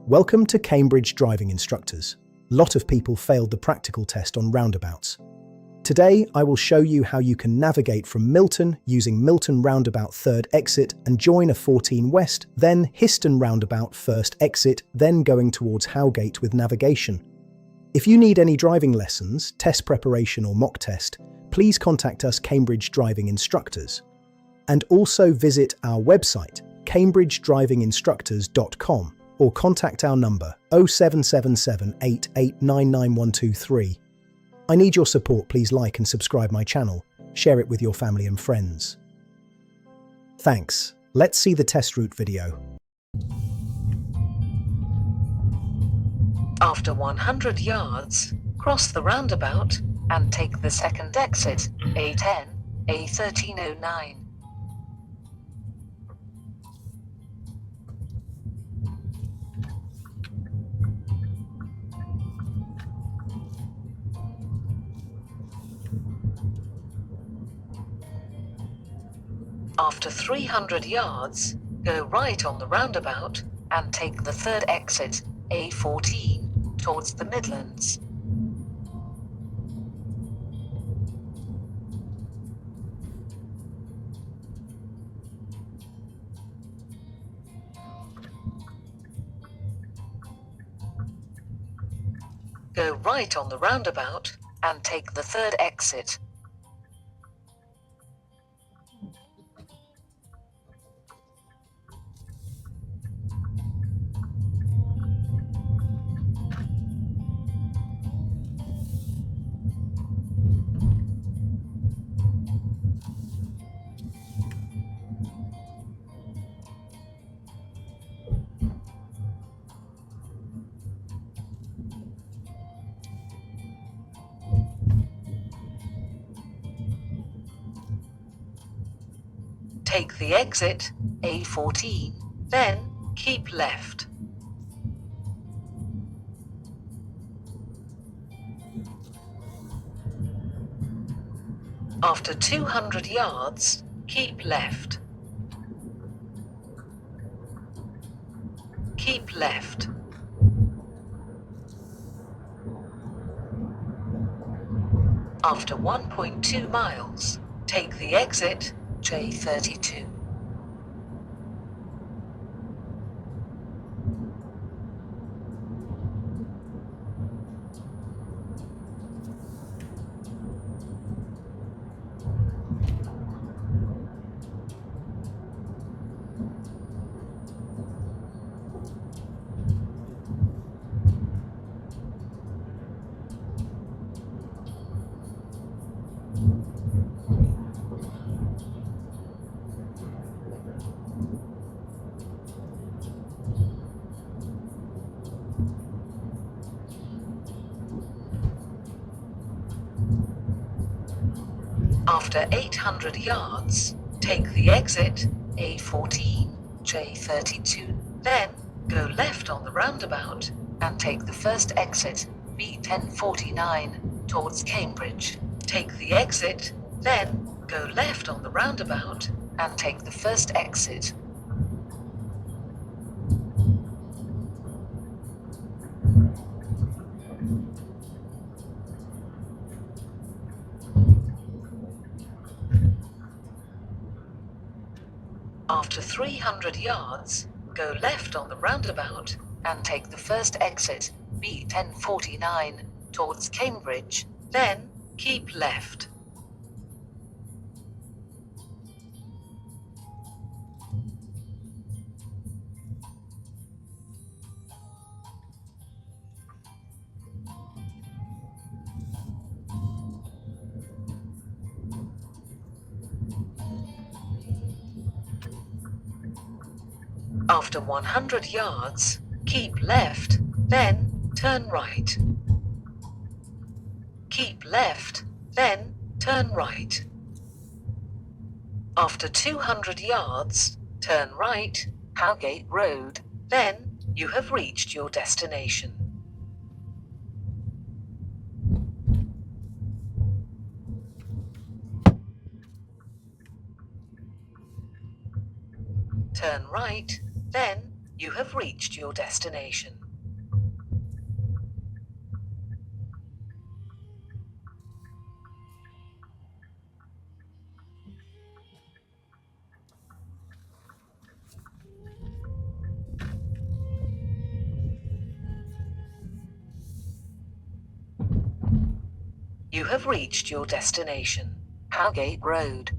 Welcome to Cambridge Driving Instructors. A lot of people failed the practical test on roundabouts. Today, I will show you how you can navigate from Milton using Milton Roundabout 3rd exit and join a 14 West, then Histon Roundabout 1st exit, then going towards Howgate with navigation. If you need any driving lessons, test preparation or mock test, please contact us Cambridge Driving Instructors. And also visit our website, cambridgedrivinginstructors.com, or contact our number 0777 8899 I need your support. Please like and subscribe my channel. Share it with your family and friends. Thanks. Let's see the test route video. After 100 yards, cross the roundabout and take the second exit, A10, A1309. After 300 yards, go right on the roundabout and take the third exit, A14, towards the Midlands. Go right on the roundabout and take the third exit. Take the exit, A14, then keep left. After 200 yards, keep left. Keep left. After 1.2 miles, take the exit, J32. After 800 yards, take the exit, A14, J32. Then, go left on the roundabout and take the first exit, B1049, towards Cambridge. Take the exit, then go left on the roundabout and take the first exit. After 300 yards, go left on the roundabout and take the first exit, B1049, towards Cambridge, then keep left. After 100 yards, keep left, then turn right. Keep left, then turn right. After 200 yards, turn right, Howgate Road, then you have reached your destination. Turn right, then You have reached your destination. You have reached your destination, Howgate Road.